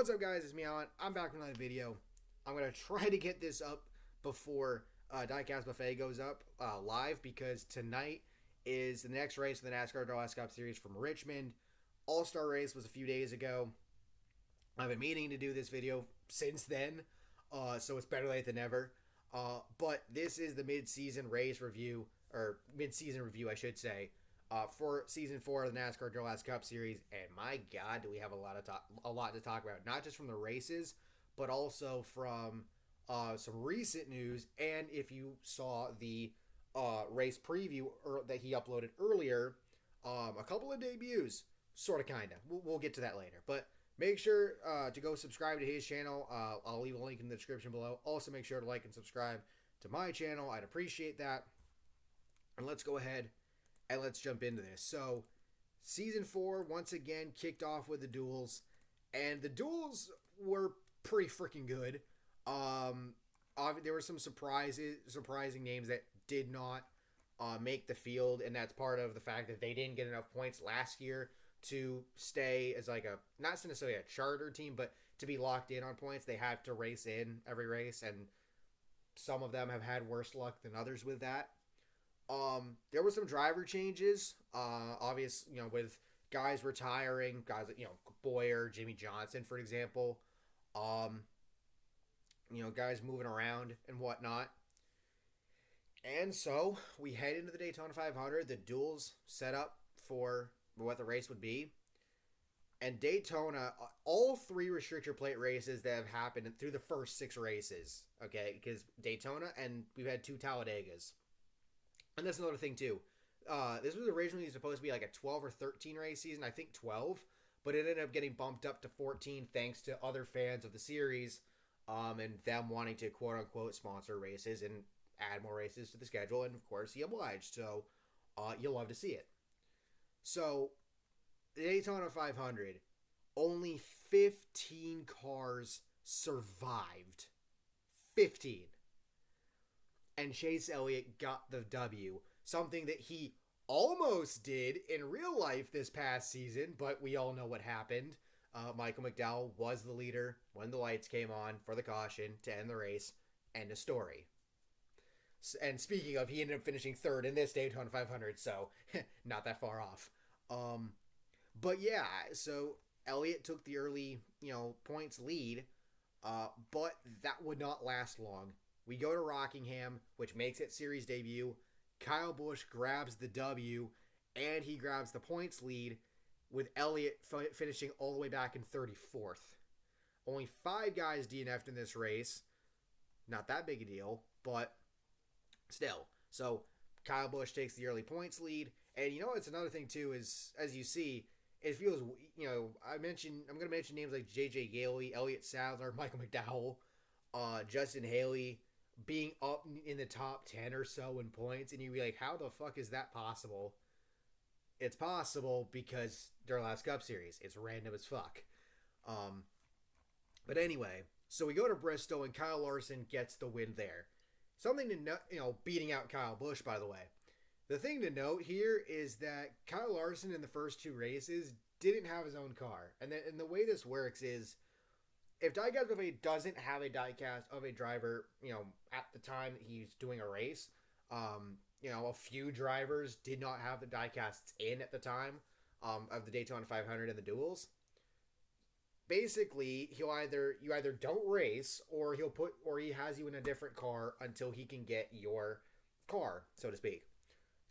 What's up, guys? It's me, Alan. I'm back with another video. I'm going to try to get this up before Diecastbuffet goes up live, because tonight is the next race of the NASCAR Duralast Cup Series from Richmond. All-Star race was a few days ago. I've been meaning to do this video since then, so it's better late than never. But this is the mid-season race review, or mid-season review, I should say, for Season 4 of the NASCAR Duralast Cup Series. And my God, do we have a lot to talk about, not just from the races, but also from some recent news. And if you saw the race preview that he uploaded earlier, a couple of debuts, sort of, kind of. We'll get to that later. But make sure to go subscribe to his channel. I'll leave a link in the description below. Also, make sure to like and subscribe to my channel. I'd appreciate that. And let's go ahead and let's jump into this. So, Season 4, once again, kicked off with the duels. And the duels were pretty freaking good. There were some surprising names that did not make the field. And that's part of the fact that they didn't get enough points last year to stay as like not necessarily a charter team, but to be locked in on points. They had to race in every race. And some of them have had worse luck than others with that. There were some driver changes, with guys retiring, guys like, Boyer, Jimmy Johnson, for example, guys moving around and whatnot. And so we head into the Daytona 500, the duels set up for what the race would be. And Daytona, all three restrictor plate races that have happened through the first 6 races, okay, because Daytona, and we've had 2 Talladegas. And that's another thing, too. This was originally supposed to be like a 12 or 13 race season. I think 12. But it ended up getting bumped up to 14 thanks to other fans of the series and them wanting to, quote-unquote, sponsor races and add more races to the schedule. And, of course, he obliged. So, you'll love to see it. So, the Daytona 500, only 15 cars survived. 15. And Chase Elliott got the W, something that he almost did in real life this past season, but we all know what happened. Michael McDowell was the leader when the lights came on for the caution to end the race. End of story. And speaking of, he ended up finishing 3rd in this Daytona 500, so not that far off. But yeah, so Elliott took the early, points lead, but that would not last long. We go to Rockingham, which makes it series debut. Kyle Busch grabs the W, and he grabs the points lead, with Elliott finishing all the way back in 34th. Only 5 guys DNF'd in this race. Not that big a deal, but still. So, Kyle Busch takes the early points lead. And it's another thing, too, is, as you see, it feels, I'm going to mention names like J.J. Yaley, Elliot Sadler, Michael McDowell, Justin Haley, being up in the top 10 or so in points, and you'd be like, how the fuck is that possible? It's possible because Duralast Cup Series. It's random as fuck. But anyway, so we go to Bristol, and Kyle Larson gets the win there. Something to note, beating out Kyle Busch, by the way. The thing to note here is that Kyle Larson in the first 2 races didn't have his own car. And the way this works is, if Diecastbuffet doesn't have a diecast of a driver, at the time that he's doing a race, a few drivers did not have the diecasts in at the time of the Daytona 500 and the duels. Basically, you either don't race, or he has you in a different car until he can get your car, so to speak.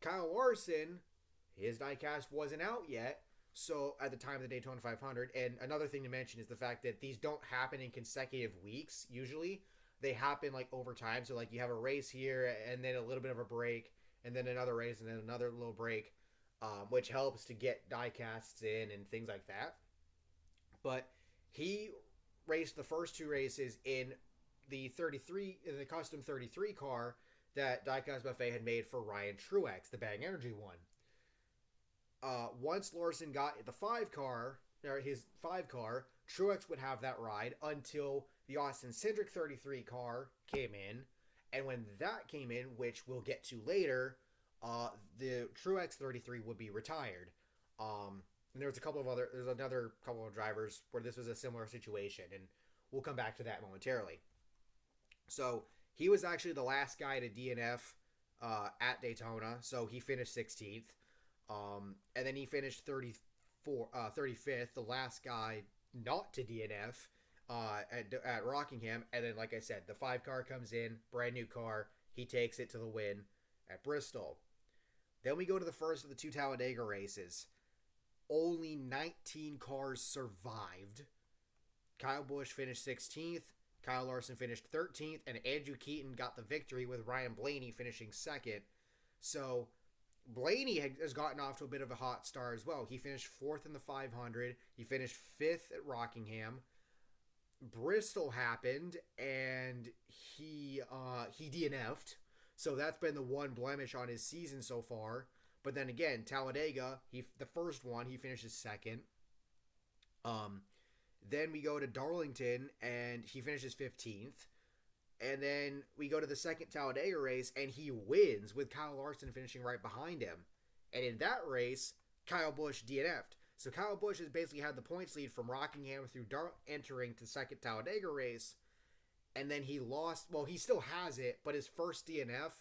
Kyle Larson, his diecast wasn't out yet. So, at the time of the Daytona 500, and another thing to mention is the fact that these don't happen in consecutive weeks, usually. They happen, over time. So, you have a race here, and then a little bit of a break, and then another race, and then another little break, which helps to get diecasts in and things like that. But he raced the first 2 races in the custom 33 car that Diecastbuffet had made for Ryan Truex, the Bang Energy one. Once Larson got the 5 car, or his 5 car, Truex would have that ride until the Austin-centric 33 car came in. And when that came in, which we'll get to later, the Truex 33 would be retired. And there's another couple of drivers where this was a similar situation, and we'll come back to that momentarily. So he was actually the last guy to DNF at Daytona, so he finished 16th. And then he finished 35th, the last guy not to DNF at Rockingham. And then, like I said, the 5 car comes in, brand new car. He takes it to the win at Bristol. Then we go to the first of the 2 Talladega races. Only 19 cars survived. Kyle Busch finished 16th. Kyle Larson finished 13th. And Andrew Keeton got the victory with Ryan Blaney finishing 2nd. So Blaney has gotten off to a bit of a hot start as well. He finished 4th in the 500. He finished 5th at Rockingham. Bristol happened, and he DNF'd. So that's been the one blemish on his season so far. But then again, Talladega, the first one, he finishes 2nd. Then we go to Darlington, and he finishes 15th. And then we go to the second Talladega race, and he wins with Kyle Larson finishing right behind him. And in that race, Kyle Busch DNF'd. So Kyle Busch has basically had the points lead from Rockingham through entering the second Talladega race. And then he lost. Well, he still has it, but his first DNF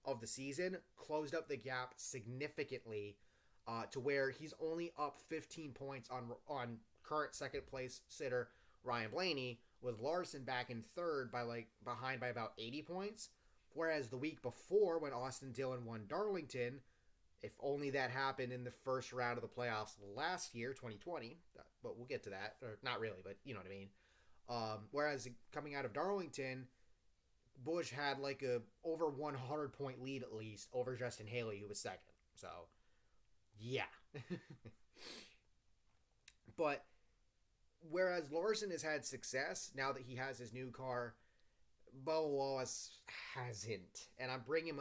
of the season closed up the gap significantly to where he's only up 15 points on current second place sitter Ryan Blaney, with Larson back in third behind by about 80 points. Whereas the week before, when Austin Dillon won Darlington, if only that happened in the first round of the playoffs last year, 2020, but we'll get to that. Or not really, but you know what I mean. Whereas coming out of Darlington, Busch had like a over 100 point lead at least over Justin Haley, who was second. So, yeah. But whereas Larson has had success now that he has his new car, Bubba Wallace hasn't. And I bring him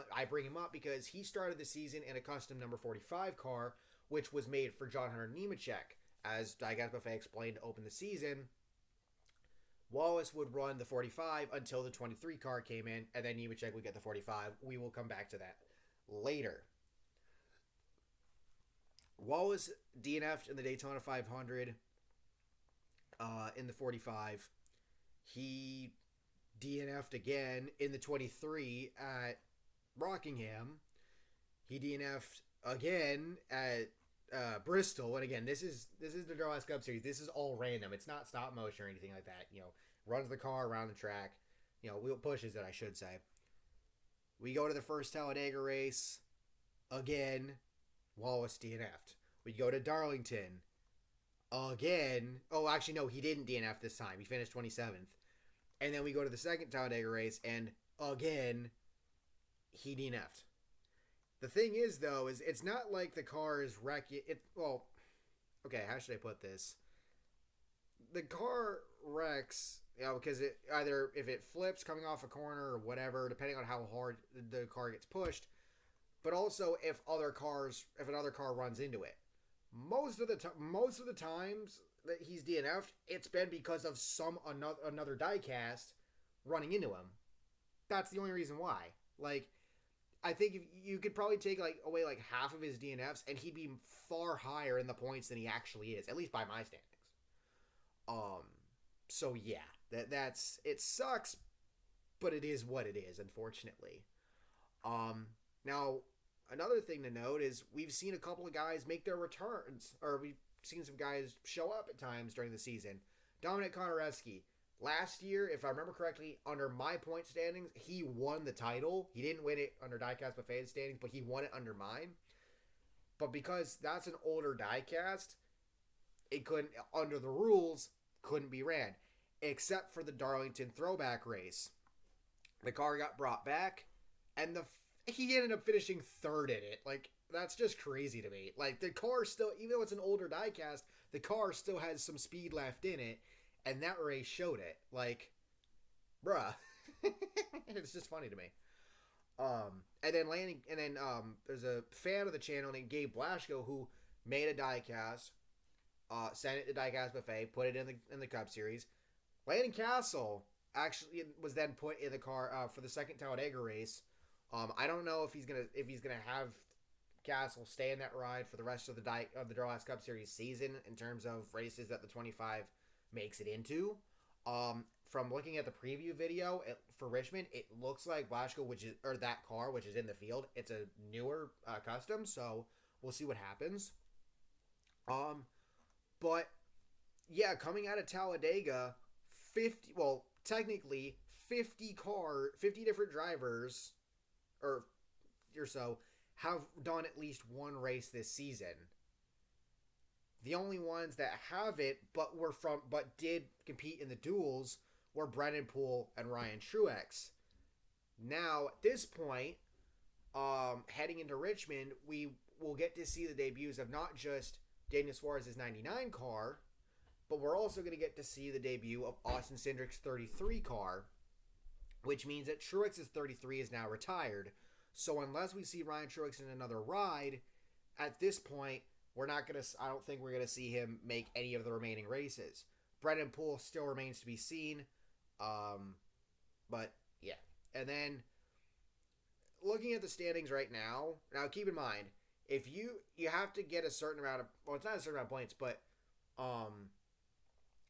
up because he started the season in a custom number 45 car, which was made for John Hunter Nemechek. As Diecastbuffet explained to open the season, Wallace would run the 45 until the 23 car came in, and then Nemechek would get the 45. We will come back to that later. Wallace DNF'd in the Daytona 500 in the 45. He DNF'd again in the 23 at Rockingham. He DNF'd again at Bristol. And again, this is the Duralast Cup Series. This is all random. It's not stop motion or anything like that. Runs the car around the track. Wheel pushes it, I should say. We go to the first Talladega race. Again, Wallace DNF'd. We go to Darlington. Again. Oh, actually, no, he didn't DNF this time. He finished 27th. And then we go to the second Talladega race, and again, he DNF'd. The thing is, though, is it's not like the car is wrecking. Okay, how should I put this? The car wrecks, because it either if it flips coming off a corner or whatever, depending on how hard the car gets pushed, but also if another car runs into it. Most of the times that he's DNF'd, it's been because of another diecast running into him. That's the only reason why. I think if you could probably take away half of his DNFs, and he'd be far higher in the points than he actually is, at least by my standings. So yeah, that's it sucks, but it is what it is, unfortunately. Now another thing to note is we've seen a couple of guys make their returns, or we've seen some guys show up at times during the season. Dominic Konoreski. Last year, if I remember correctly, under my point standings, he won the title. He didn't win it under Diecastbuffet's standings, but he won it under mine. But because that's an older diecast, it couldn't, under the rules, couldn't be ran. Except for the Darlington throwback race. The car got brought back, and he ended up finishing third in it. That's just crazy to me. The car still, even though it's an older diecast, the car still has some speed left in it. And that race showed it. Bruh. It's just funny to me. And then there's a fan of the channel named Gabe Blaschko who made a diecast, sent it to Diecastbuffet, put it in the Cup Series. Landon Castle actually was then put in the car for the second Talladega race. I don't know if he's gonna have Castle stay in that ride for the rest of the Duralast Cup Series season in terms of races that the 25 makes it into. From looking at the preview video for Richmond, it looks like Blasco, that car, which is in the field, it's a newer custom, so we'll see what happens. But yeah, coming out of Talladega, 50 different drivers or so have done at least one race this season. The only ones that haven't but did compete in the duels were Brennan Poole and Ryan Truex. Now, at this point, heading into Richmond, we will get to see the debuts of not just Daniel Suarez's 99 car, but we're also going to get to see the debut of Austin Cindric's 33 car, which means that Truex's 33 is now retired. So unless we see Ryan Truex in another ride, at this point, I don't think we're going to see him make any of the remaining races. Brennan Poole still remains to be seen. But yeah. And then looking at the standings right now keep in mind, if you have to get a certain amount of, well, it's not a certain amount of points, but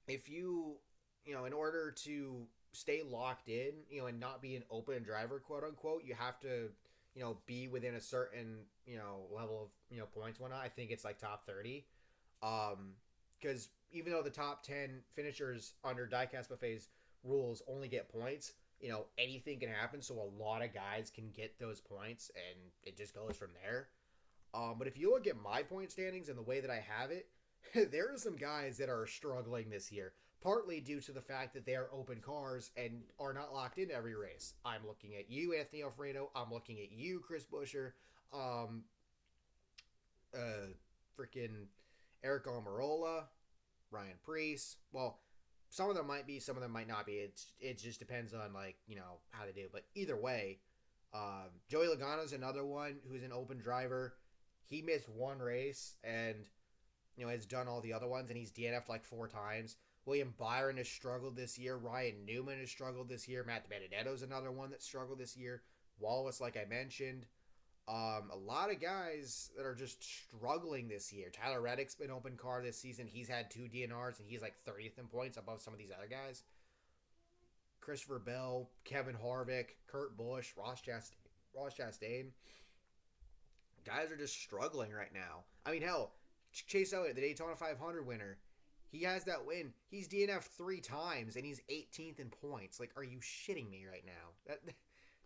if you in order to stay locked in, and not be an open driver, quote unquote, you have to be within a certain level of points, whatnot. I think it's like top 30, because even though the top 10 finishers under Diecastbuffet's rules only get points, anything can happen, so a lot of guys can get those points, and it just goes from there. But if you look at my point standings and the way that I have it, there are some guys that are struggling this year, partly due to the fact that they are open cars and are not locked into every race. I'm looking at you, Anthony Alfredo. I'm looking at you, Chris Buescher. Freaking Eric Almirola, Ryan Preece. Well, some of them might be, some of them might not be. It just depends on how they do. But either way, Joey Logano's another one who's an open driver. He missed one race and has done all the other ones, and he's DNF'd like 4 times. William Byron has struggled this year. Ryan Newman has struggled this year. Matt Benedetto's another one that struggled this year. Wallace, like I mentioned. A lot of guys that are just struggling this year. Tyler Reddick's been open car this season. He's had 2 DNRs, and he's like 30th in points above some of these other guys. Christopher Bell, Kevin Harvick, Kurt Busch, Ross Chastain. Guys are just struggling right now. I mean, hell, Chase Elliott, the Daytona 500 winner, he has that win. He's DNF'd 3 times, and he's 18th in points. Like, are you shitting me right now?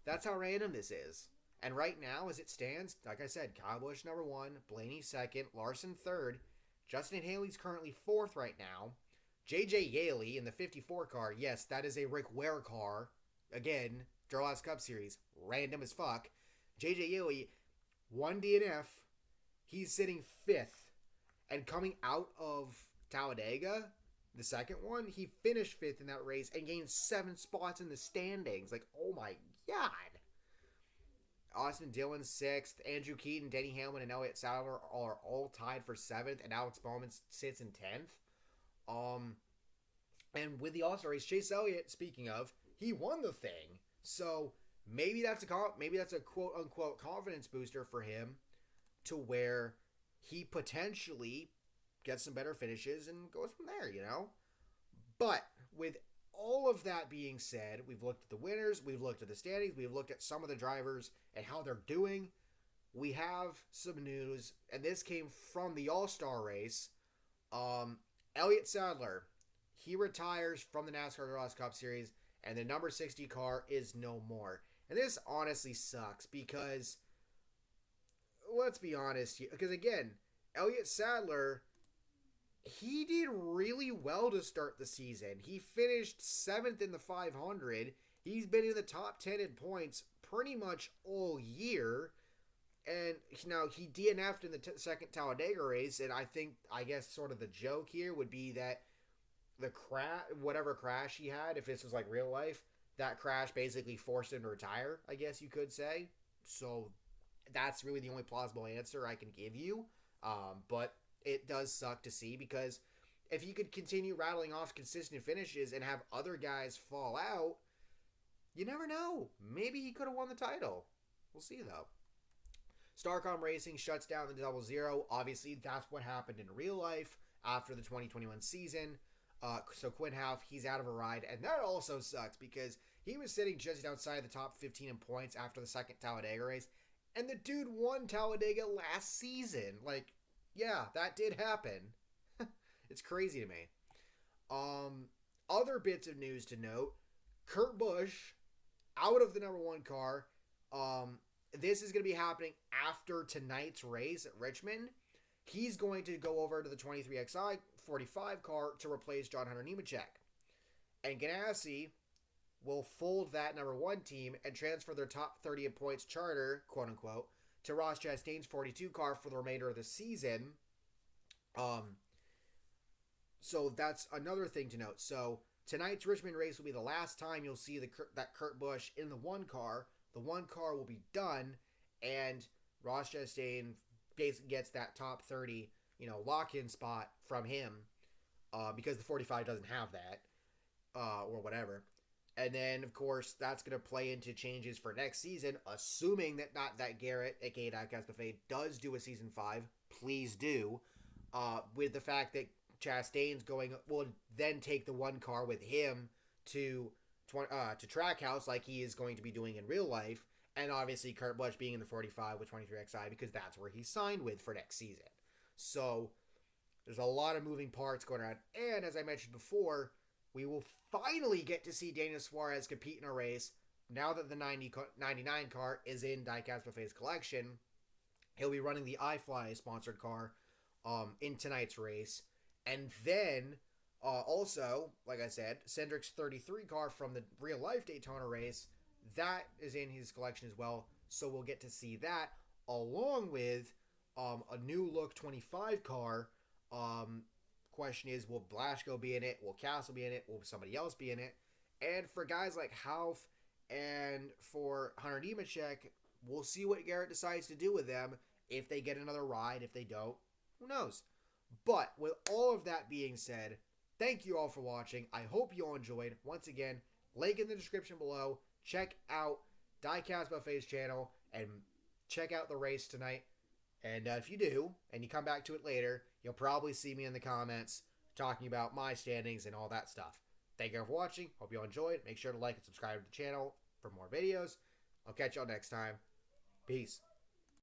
That's how random this is. And right now, as it stands, like I said, Kyle Busch number 1, Blaney 2nd, Larson 3rd, Justin Haley's currently 4th right now. JJ Yeley in the 54 car, yes, that is a Rick Ware car. Again, Duralast Cup Series, random as fuck. JJ Yeley, 1 DNF, he's sitting 5th. And coming out of Talladega, the second one, he finished 5th in that race and gained 7 spots in the standings. Like, oh my god. Austin Dillon 6th, Andrew Keeton, Denny Hamlin, and Elliot Sadler are all tied for 7th, and Alex Bowman sits in 10th. And with the All-Star race, Chase Elliott, speaking of, he won the thing. So maybe that's a quote unquote confidence booster for him, to where he potentially gets some better finishes and goes from there, But with all of that being said, we've looked at the winners, we've looked at the standings, we've looked at some of the drivers and how they're doing. We have some news, and this came from the All-Star race. Elliot Sadler, he retires from the NASCAR Duralast Cup Series, and the number 60 car is no more. And this honestly sucks because, let's be honest, because again, Elliot Sadler, he did really well to start the season. He finished 7th in the 500. He's been in the top 10 in points pretty much all year. And now he DNF'd in the second Talladega race. And I guess sort of the joke here would be that whatever crash he had, if this was like real life, that crash basically forced him to retire, I guess you could say. So that's really the only plausible answer I can give you. But it does suck to see, because if he could continue rattling off consistent finishes and have other guys fall out, you never know. Maybe he could have won the title. We'll see, though. Starcom Racing shuts down the Double Zero. Obviously, that's what happened in real life after the 2021 season. So Quinn Houff, he's out of a ride, and that also sucks because he was sitting just outside the top 15 in points after the second Talladega race, and the dude won Talladega last season. Like, yeah, that did happen. It's crazy to me. Other bits of news to note: Kurt Busch out of the number one car. This is going to be happening after tonight's race at Richmond. He's going to go over to the 23XI 45 car to replace John Hunter Nemechek. And Ganassi will fold that number one team and transfer their top 30 in points charter, quote unquote, to Ross Chastain's 42 car for the remainder of the season. So that's another thing to note. So tonight's Richmond race will be the last time you'll see that Kurt Busch in the one car. The one car will be done, and Ross Chastain basically gets that top 30, lock-in spot from him, because the 45 doesn't have that, or whatever. And then, of course, that's going to play into changes for next season, assuming that Garrett, aka Diecastbuffet, does do a season 5. Please do. With the fact that Chastain's will then take the one car with him to Trackhouse like he is going to be doing in real life, and obviously Kurt Busch being in the 45 with 23XI because that's where he's signed with for next season. So there's a lot of moving parts going on, and as I mentioned before, we will finally get to see Daniel Suarez compete in a race now that the 99 car is in Diecastbuffet's collection. He'll be running the iFly sponsored car in tonight's race, and then also, like I said, Cindric's 33 car from the real-life Daytona race, that is in his collection as well, so we'll get to see that, along with a new-look 25 car. Question is, will Blasco be in it? Will Castle be in it? Will somebody else be in it? And for guys like Houff and for Hunter Nemechek, we'll see what Garrett decides to do with them, if they get another ride, if they don't, who knows? But with all of that being said, thank you all for watching. I hope you all enjoyed. Once again, link in the description below. Check out Diecastbuffet's channel and check out the race tonight. And if you do, and you come back to it later, you'll probably see me in the comments talking about my standings and all that stuff. Thank you all for watching. Hope you all enjoyed. Make sure to like and subscribe to the channel for more videos. I'll catch y'all next time. Peace.